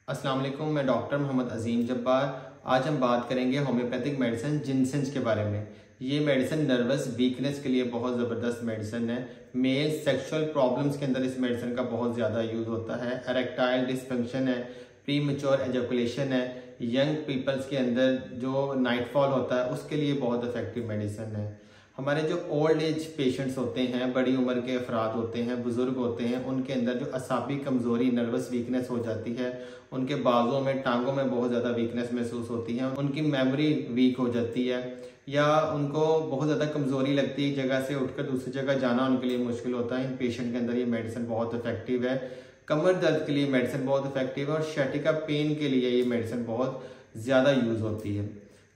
अस्सलाम वालेकुम, मैं डॉक्टर मोहम्मद अजीम जब्बार। आज हम बात करेंगे होम्योपैथिक मेडिसिन जिनसेंस के बारे में। ये मेडिसिन नर्वस वीकनेस के लिए बहुत ज़बरदस्त मेडिसिन है। मेल सेक्सुअल प्रॉब्लम्स के अंदर इस मेडिसिन का बहुत ज़्यादा यूज़ होता है। एरेक्टाइल डिसफंक्शन है, प्री मैच्योर एजैकुलेशन है, यंग पीपल्स के अंदर जो नाइटफॉल होता है उसके लिए बहुत इफेक्टिव मेडिसिन है। हमारे जो ओल्ड एज पेशेंट्स होते हैं, बड़ी उम्र के अफराद होते हैं, बुजुर्ग होते हैं, उनके अंदर जो असाबी कमज़ोरी नर्वस वीकनेस हो जाती है, उनके बाजों में टांगों में बहुत ज़्यादा वीकनेस महसूस होती है, उनकी मेमोरी वीक हो जाती है या उनको बहुत ज़्यादा कमज़ोरी लगती है, जगह से उठकर दूसरी जगह जाना उनके लिए मुश्किल होता है। इन पेशेंट के अंदर ये मेडिसिन बहुत इफेक्टिव है। कमर दर्द के लिए मेडिसिन बहुत इफेक्टिव है और शैटिका पेन के लिए ये मेडिसिन बहुत ज़्यादा यूज़ होती है।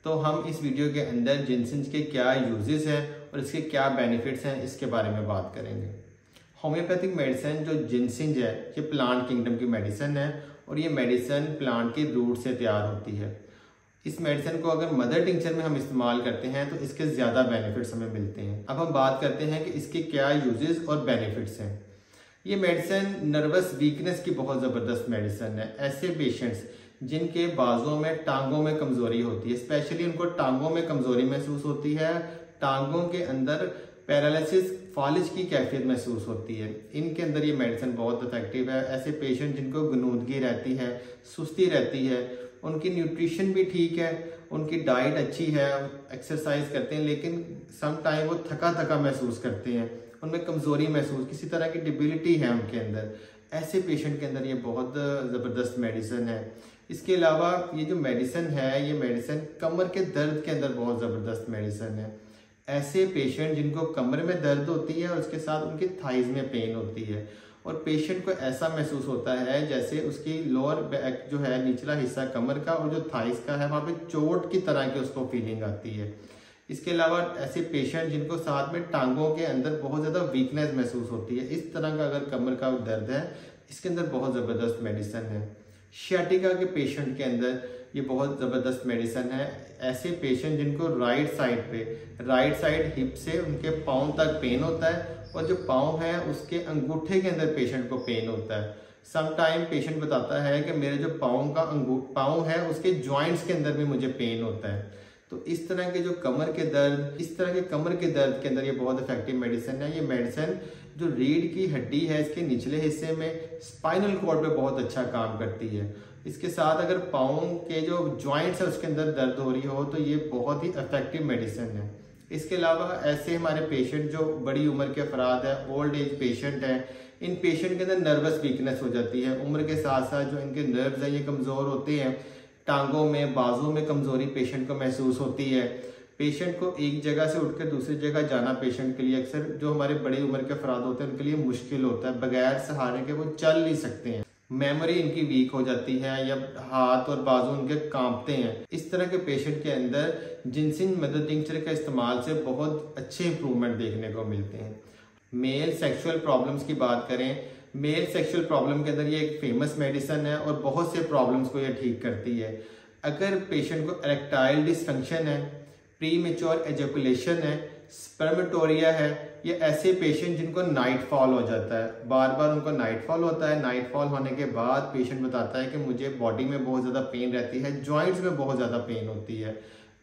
तो हम इस वीडियो के अंदर जिनसेंस के क्या यूजेस हैं और इसके क्या बेनिफिट्स हैं इसके बारे में बात करेंगे। होम्योपैथिक मेडिसिन जो जिनसेंस है ये प्लांट किंगडम की मेडिसिन है और ये मेडिसिन प्लांट के रूट से तैयार होती है। इस मेडिसिन को अगर मदर टिंचर में हम इस्तेमाल करते हैं तो इसके ज़्यादा बेनिफिट्स हमें मिलते हैं। अब हम बात करते हैं कि इसके क्या यूजेस और बेनिफिट्स हैं। ये मेडिसिन नर्वस वीकनेस की बहुत ज़बरदस्त मेडिसिन है। ऐसे पेशेंट्स जिनके बाजों में टांगों में कमजोरी होती है, स्पेशली उनको टांगों में कमजोरी महसूस होती है, टांगों के अंदर पैरालिसिस फालिज की कैफियत महसूस होती है, इनके अंदर ये मेडिसिन बहुत इफेक्टिव है। ऐसे पेशेंट जिनको गनूदगी रहती है, सुस्ती रहती है, उनकी न्यूट्रिशन भी ठीक है, उनकी डाइट अच्छी है, एक्सरसाइज करते हैं, लेकिन सम टाइम वो थका थका महसूस करते हैं, उनमें कमजोरी महसूस, किसी तरह की डिबिलिटी है उनके अंदर, ऐसे पेशेंट के अंदर ये बहुत ज़बरदस्त मेडिसिन है। इसके अलावा ये जो मेडिसिन है, ये मेडिसिन कमर के दर्द के अंदर बहुत ज़बरदस्त मेडिसिन है। ऐसे पेशेंट जिनको कमर में दर्द होती है और उसके साथ उनकी थाइज में पेन होती है और पेशेंट को ऐसा महसूस होता है जैसे उसकी लोअर बैक जो है, निचला हिस्सा कमर का और जो थाइज का है, वहाँ पे चोट की तरह की उसको फीलिंग आती है। इसके अलावा ऐसे पेशेंट जिनको साथ में टांगों के अंदर बहुत ज़्यादा वीकनेस महसूस होती है, इस तरह का अगर कमर का दर्द है, इसके अंदर बहुत ज़बरदस्त मेडिसिन है। शैटिका के पेशेंट के अंदर ये बहुत ज़बरदस्त मेडिसिन है। ऐसे पेशेंट जिनको राइट साइड हिप से उनके पाँव तक पेन होता है और जो पाँव है उसके अंगूठे के अंदर पेशेंट को पेन होता है। सम टाइम पेशेंट बताता है कि मेरे जो पाँव है उसके जॉइंट्स के अंदर भी मुझे पेन होता है। तो इस तरह के जो कमर के दर्द के अंदर ये बहुत इफेक्टिव मेडिसिन है। ये मेडिसिन जो रीढ़ की हड्डी है इसके निचले हिस्से में स्पाइनल कॉर्ड पे बहुत अच्छा काम करती है। इसके साथ अगर पाँव के जो जॉइंट्स है उसके अंदर दर्द हो रही हो तो ये बहुत ही इफेक्टिव मेडिसिन है। इसके अलावा ऐसे हमारे पेशेंट जो बड़ी उम्र के अफराद है, ओल्ड एज पेशेंट हैं, इन पेशेंट के अंदर नर्वस वीकनेस हो जाती है। उम्र के साथ साथ जो इनके नर्व्स हैं ये कमज़ोर होते हैं, टांगों में बाजू में कमजोरी पेशेंट को महसूस होती है। पेशेंट को एक जगह से उठकर दूसरी जगह जाना पेशेंट के लिए, अक्सर जो हमारे बड़ी उम्र के अफराद होते हैं उनके लिए मुश्किल होता है, बगैर सहारे के वो चल नहीं सकते हैं। मेमोरी इनकी वीक हो जाती है या हाथ और बाजू उनके कांपते हैं। इस तरह के पेशेंट के अंदर जिनसेंस मदर टिंचर का इस्तेमाल से बहुत अच्छे इंप्रूवमेंट देखने को मिलते हैं। मेल सेक्सुअल प्रॉब्लम्स की बात करें, मेल सेक्सुअल प्रॉब्लम के अंदर ये एक फेमस मेडिसिन है और बहुत से प्रॉब्लम्स को ये ठीक करती है। अगर पेशेंट को इरेक्टाइल डिसफंक्शन है, प्री मैच्योर एजैकुलेशन है, स्पर्मेटोरिया है, ये ऐसे पेशेंट जिनको नाइटफॉल हो जाता है, बार बार उनको नाइटफॉल होता है, नाइटफॉल होने के बाद पेशेंट बताता है कि मुझे बॉडी में बहुत ज़्यादा पेन रहती है, जॉइंट्स में बहुत ज़्यादा पेन होती है।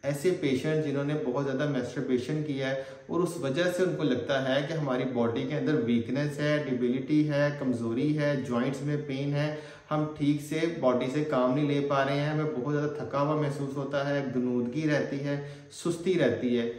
ऐसे पेशेंट जिन्होंने बहुत ज़्यादा मैस्टरबेशन किया है और उस वजह से उनको लगता है कि हमारी बॉडी के अंदर वीकनेस है, डिबिलिटी है, कमज़ोरी है, जॉइंट्स में पेन है, हम ठीक से बॉडी से काम नहीं ले पा रहे हैं, हमें बहुत ज़्यादा थका हुआ महसूस होता है, गनूदगी रहती है, सुस्ती रहती है।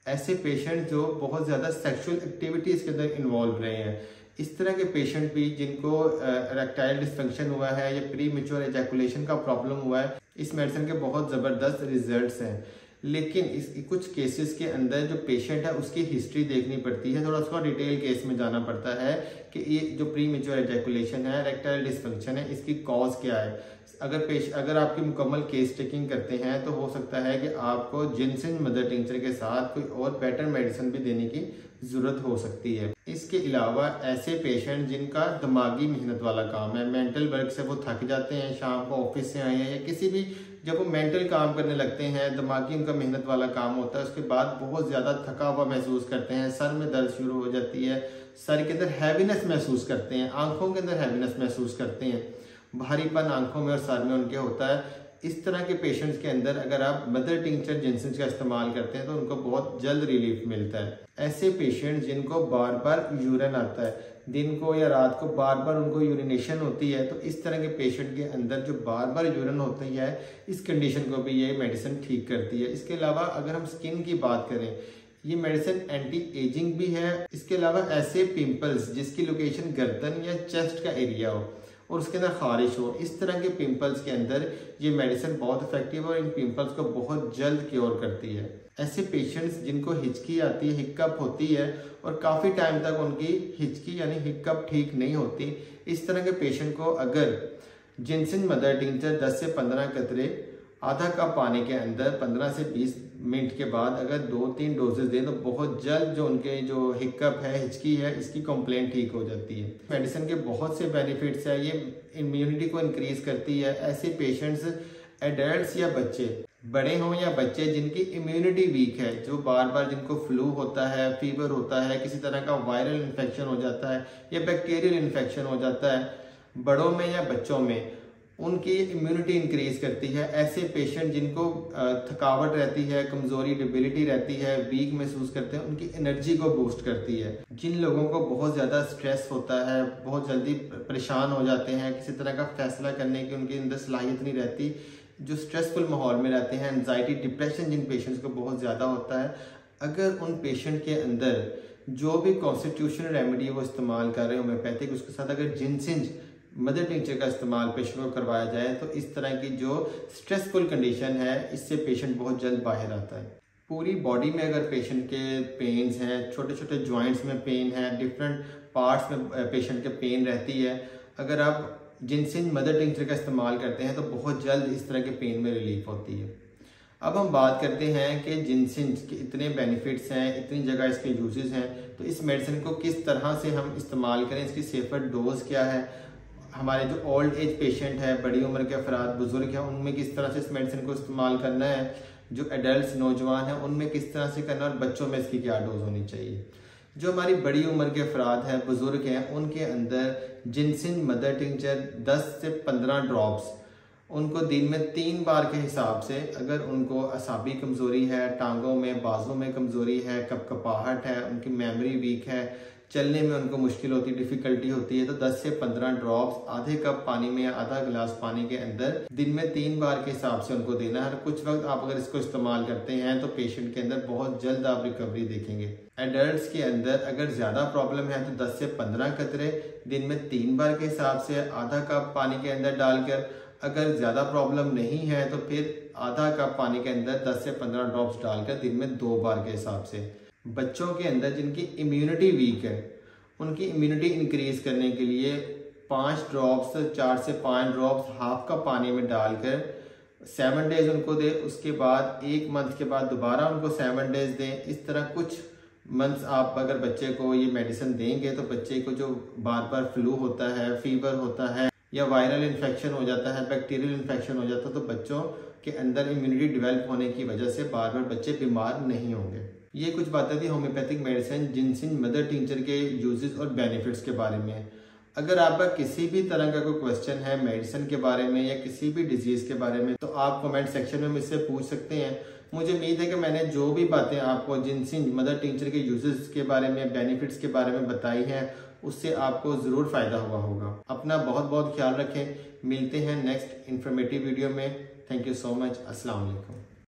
ऐसे पेशेंट जो बहुत ज़्यादा सेक्सुअल एक्टिविटीज़ के अंदर इन्वॉल्व रहे हैं, इस तरह के पेशेंट भी जिनको इरेक्टाइल डिसफंक्शन हुआ है या प्री मैच्योर एजैकुलेशन का प्रॉब्लम हुआ है, इस मेडिसिन के बहुत ज़बरदस्त रिजल्ट्स हैं। लेकिन इस कुछ केसेस के अंदर जो पेशेंट है उसकी हिस्ट्री देखनी पड़ती है, थोड़ा उसका डिटेल केस में जाना पड़ता है कि ये जो प्री मैच्योर एजैकुलेशन है, इरेक्टाइल डिसफंक्शन है, इसकी कॉज क्या है। अगर आपकी मुकम्मल केस टेकिंग करते हैं तो हो सकता है कि आपको जिनसेंस मदर टिंचर के साथ कोई और बेटर मेडिसिन भी देने की ज़रूरत हो सकती है। इसके अलावा ऐसे पेशेंट जिनका दिमागी मेहनत वाला काम है, मेंटल वर्क से वो थक जाते हैं, शाम को ऑफिस से आए हैं या किसी भी जब वो मेंटल काम करने लगते हैं, दिमागी उनका मेहनत वाला काम होता है, उसके बाद बहुत ज़्यादा थका हुआ महसूस करते हैं, सर में दर्द शुरू हो जाती है, सर के अंदर हैवीनेस महसूस करते हैं, आंखों के अंदर हैवीनेस महसूस करते हैं, भारीपन आंखों में और सर में उनके होता है। इस तरह के पेशेंट्स के अंदर अगर आप मदर टिंचर जिनसेंस का इस्तेमाल करते हैं तो उनको बहुत जल्द रिलीफ मिलता है। ऐसे पेशेंट्स जिनको बार बार यूरिन आता है, दिन को या रात को बार बार उनको यूरिनेशन होती है, तो इस तरह के पेशेंट के अंदर जो बार बार यूरिन होती है, इस कंडीशन को भी ये मेडिसिन ठीक करती है। इसके अलावा अगर हम स्किन की बात करें, ये मेडिसिन एंटी एजिंग भी है। इसके अलावा ऐसे पिंपल्स जिसकी लोकेशन गर्दन या चेस्ट का एरिया हो और उसके अंदर खारिश हो, इस तरह के पिंपल्स के अंदर ये मेडिसिन बहुत इफेक्टिव है और इन पिंपल्स को बहुत जल्द क्योर करती है। ऐसे पेशेंट्स जिनको हिचकी आती है, हिक्कप होती है और काफ़ी टाइम तक उनकी हिचकी यानी हिक्कप ठीक नहीं होती, इस तरह के पेशेंट को अगर जिनसेन मदर टिंचर 10 से 15 कतरे आधा कप पानी के अंदर 15 से 20 मिनट के बाद अगर 2-3 डोजेज दें तो बहुत जल्द जो उनके जो हिक्कप है, हिचकी है, इसकी कंप्लेंट ठीक हो जाती है। मेडिसिन के बहुत से बेनिफिट्स है। ये इम्यूनिटी को इंक्रीज करती है। ऐसे पेशेंट्स एडल्ट्स या बच्चे, बड़े हों या बच्चे जिनकी इम्यूनिटी वीक है, जो बार बार जिनको फ्लू होता है, फीवर होता है, किसी तरह का वायरल इन्फेक्शन हो जाता है या बैक्टीरियल इन्फेक्शन हो जाता है, बड़ों में या बच्चों में, उनकी इम्यूनिटी इंक्रीज करती है। ऐसे पेशेंट जिनको थकावट रहती है, कमजोरी, डिबिलिटी रहती है, वीक महसूस करते हैं, उनकी एनर्जी को बूस्ट करती है। जिन लोगों को बहुत ज़्यादा स्ट्रेस होता है, बहुत जल्दी परेशान हो जाते हैं, किसी तरह का फैसला करने की उनके अंदर सलाहियत नहीं रहती, जो स्ट्रेसफुल माहौल में रहते हैं, एंजाइटी, डिप्रेशन जिन पेशेंट्स को बहुत ज़्यादा होता है, अगर उन पेशेंट के अंदर जो भी कॉन्स्टिट्यूशनल रेमेडी वो इस्तेमाल कर रहे हैं होम्योपैथिक, उसके साथ अगर जिनसेन मदर टिंचर का इस्तेमाल पेशेंट को करवाया जाए तो इस तरह की जो स्ट्रेसफुल कंडीशन है, इससे पेशेंट बहुत जल्द बाहर आता है। पूरी बॉडी में अगर पेशेंट के पेन्स हैं, छोटे छोटे जॉइंट्स में पेन है, डिफरेंट पार्ट्स में पेशेंट के पेन रहती है, अगर आप जिनसेन मदर टिंचर का इस्तेमाल करते हैं तो बहुत जल्द इस तरह के पेन में रिलीफ होती है। अब हम बात करते हैं कि जिनसेन के इतने बेनिफिट्स हैं, इतनी जगह इसके यूजेस हैं, तो इस मेडिसिन को किस तरह से हम इस्तेमाल करें, इसकी सेफर डोज क्या है, हमारे जो ओल्ड एज पेशेंट है, बड़ी उम्र के अफराद, बुजुर्ग हैं, उनमें किस तरह से इस मेडिसिन को इस्तेमाल करना है, जो एडल्ट नौजवान हैं उनमें किस तरह से करना है और बच्चों में इसकी क्या डोज होनी चाहिए। जो हमारी बड़ी उम्र के अफराद हैं, बुजुर्ग हैं, उनके अंदर जिनसेन मदर टिंचर 10 से 15 ड्रॉप्स उनको दिन में 3 बार के हिसाब से, अगर उनको असाबी कमजोरी है, टांगों में बाजों में कमजोरी है, कपकपाहट है, उनकी मेमोरी वीक है, चलने में उनको मुश्किल होती है, डिफिकल्टी होती है, तो 10 से 15 ड्रॉप्स आधे कप पानी में या आधा गिलास पानी के अंदर दिन में 3 बार के हिसाब से उनको देना है। कुछ वक्त आप अगर इसको इस्तेमाल करते हैं तो पेशेंट के अंदर बहुत जल्द आप रिकवरी देखेंगे। एडल्ट्स के अंदर अगर ज्यादा प्रॉब्लम है तो 10 से 15 कतरे दिन में 3 बार के हिसाब से आधा कप पानी के अंदर डालकर, अगर ज्यादा प्रॉब्लम नहीं है तो फिर आधा कप पानी के अंदर 10 से 15 ड्रॉप्स डालकर दिन में 2 बार के हिसाब से। बच्चों के अंदर जिनकी इम्यूनिटी वीक है, उनकी इम्यूनिटी इंक्रीज करने के लिए 5 ड्रॉप्स, 4 से 5 ड्रॉप्स हाफ कप पानी में डालकर 7 डेज उनको दें। उसके बाद 1 मंथ के बाद दोबारा उनको 7 डेज दें। इस तरह कुछ मंथ्स आप अगर बच्चे को ये मेडिसिन देंगे तो बच्चे को जो बार बार फ्लू होता है, फीवर होता है या वायरल इन्फेक्शन हो जाता है, बैक्टीरियल इन्फेक्शन हो जाता है, तो बच्चों के अंदर इम्यूनिटी डेवलप होने की वजह से बार बार बच्चे बीमार नहीं होंगे। ये कुछ बातें थी homeopathic medicine Jinasena mother tincture के यूजेस और बेनिफिट्स के बारे में। अगर आपका किसी भी तरह का कोई क्वेश्चन है मेडिसिन के बारे में या किसी भी डिजीज के बारे में, तो आप कमेंट सेक्शन में मुझसे पूछ सकते हैं। मुझे उम्मीद है कि मैंने जो भी बातें आपको जिनसेन मदर टिंचर के यूजेस के बारे में, बेनिफिट्स के बारे में बताई हैं, उससे आपको ज़रूर फ़ायदा हुआ होगा। अपना बहुत बहुत ख्याल रखें। मिलते हैं नेक्स्ट इन्फॉर्मेटिव वीडियो में। Thank you so much. अस्सलाम वालेकुम।